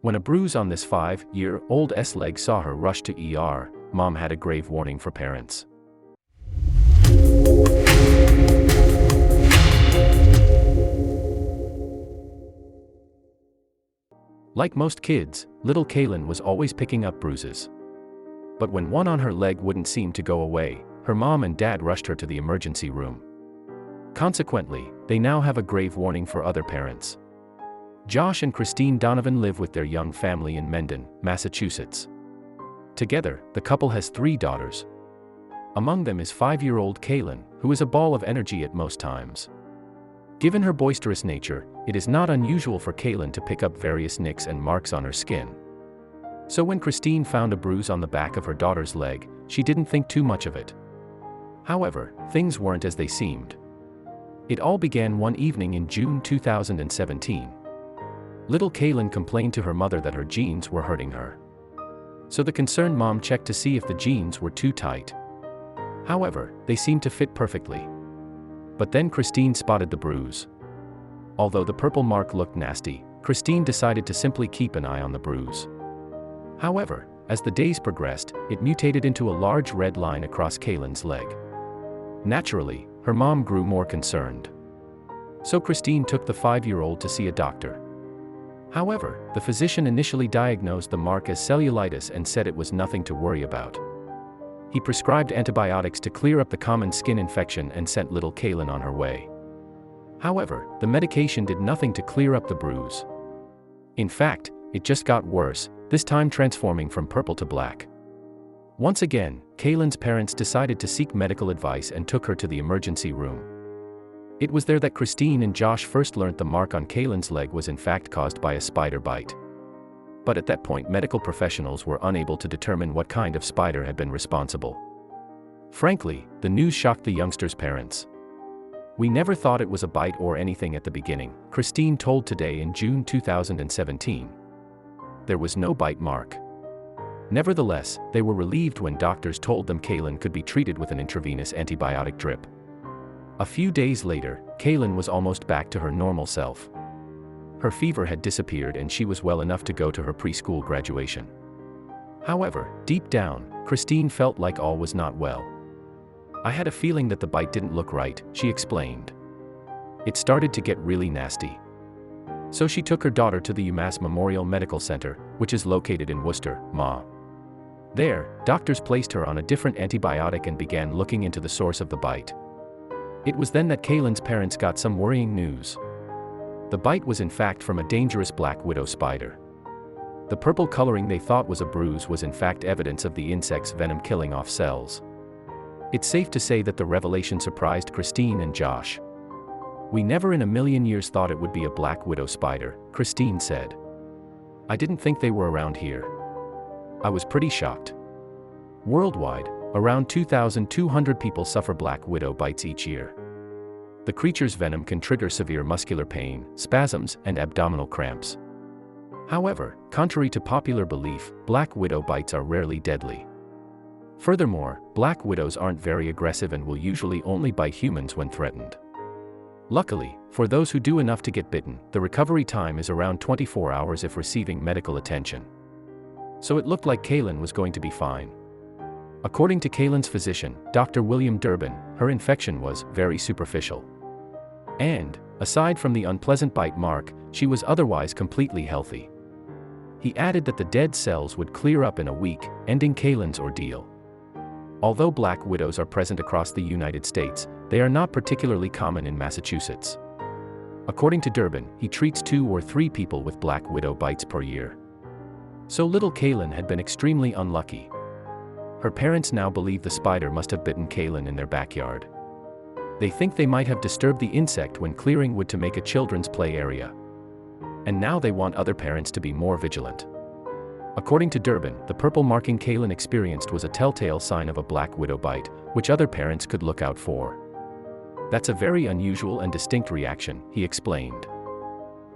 When a bruise on this 5-year-old's leg saw her rush to ER, Mom had a grave warning for parents. Like most kids, little Kaylin was always picking up bruises. But when one on her leg wouldn't seem to go away, her mom and dad rushed her to the emergency room. Consequently, they now have a grave warning for other parents. Josh and Christine Donovan live with their young family in Mendon, Massachusetts. Together, the couple has 3 daughters. Among them is 5-year-old Kaylin, who is a ball of energy at most times. Given her boisterous nature, it is not unusual for Kaylin to pick up various nicks and marks on her skin. So when Christine found a bruise on the back of her daughter's leg, she didn't think too much of it. However, things weren't as they seemed. It all began one evening in June 2017. Little Kaylin complained to her mother that her jeans were hurting her. So the concerned mom checked to see if the jeans were too tight. However, they seemed to fit perfectly. But then Christine spotted the bruise. Although the purple mark looked nasty, Christine decided to simply keep an eye on the bruise. However, as the days progressed, it mutated into a large red line across Kaylin's leg. Naturally, her mom grew more concerned. So Christine took the 5-year-old to see a doctor. However, the physician initially diagnosed the mark as cellulitis and said it was nothing to worry about. He prescribed antibiotics to clear up the common skin infection and sent little Kaylin on her way. However, the medication did nothing to clear up the bruise. In fact, it just got worse, this time transforming from purple to black. Once again, Kaylin's parents decided to seek medical advice and took her to the emergency room. It was there that Christine and Josh first learned the mark on Kaylin's leg was in fact caused by a spider bite. But at that point, medical professionals were unable to determine what kind of spider had been responsible. Frankly, the news shocked the youngsters' parents. "We never thought it was a bite or anything at the beginning," Christine told Today in June 2017. There was no bite mark. Nevertheless, they were relieved when doctors told them Kaylin could be treated with an intravenous antibiotic drip. A few days later, Kaylin was almost back to her normal self. Her fever had disappeared and she was well enough to go to her preschool graduation. However, deep down, Christine felt like all was not well. "I had a feeling that the bite didn't look right," she explained. "It started to get really nasty." So she took her daughter to the UMass Memorial Medical Center, which is located in Worcester, MA. There, doctors placed her on a different antibiotic and began looking into the source of the bite. It was then that Kaylin's parents got some worrying news. The bite was in fact from a dangerous black widow spider. The purple coloring they thought was a bruise was in fact evidence of the insect's venom killing off cells. It's safe to say that the revelation surprised Christine and Josh. "We never in a million years thought it would be a black widow spider," Christine said. "I didn't think they were around here. I was pretty shocked." Worldwide, around 2,200 people suffer black widow bites each year. The creature's venom can trigger severe muscular pain, spasms, and abdominal cramps. However, contrary to popular belief, black widow bites are rarely deadly. Furthermore, black widows aren't very aggressive and will usually only bite humans when threatened. Luckily, for those who do enough to get bitten, the recovery time is around 24 hours if receiving medical attention. So it looked like Kaylin was going to be fine. According to Kaylin's physician, Dr. William Durbin, her infection was very superficial. And, aside from the unpleasant bite mark, she was otherwise completely healthy. He added that the dead cells would clear up in a week, ending Kaylin's ordeal. Although black widows are present across the United States, they are not particularly common in Massachusetts. According to Durbin, he treats 2 or 3 people with black widow bites per year. So little Kaylin had been extremely unlucky. Her parents now believe the spider must have bitten Kaylin in their backyard. They think they might have disturbed the insect when clearing wood to make a children's play area. And now they want other parents to be more vigilant. According to Durbin, the purple marking Kaylin experienced was a telltale sign of a black widow bite, which other parents could look out for. "That's a very unusual and distinct reaction," he explained.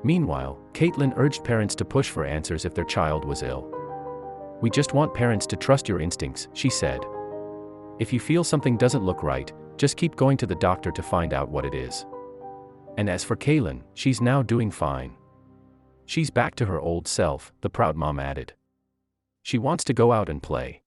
Meanwhile, Caitlin urged parents to push for answers if their child was ill. "We just want parents to trust your instincts," she said. "If you feel something doesn't look right, just keep going to the doctor to find out what it is." And as for Kaylin, she's now doing fine. She's back to her old self, the proud mom added. She wants to go out and play.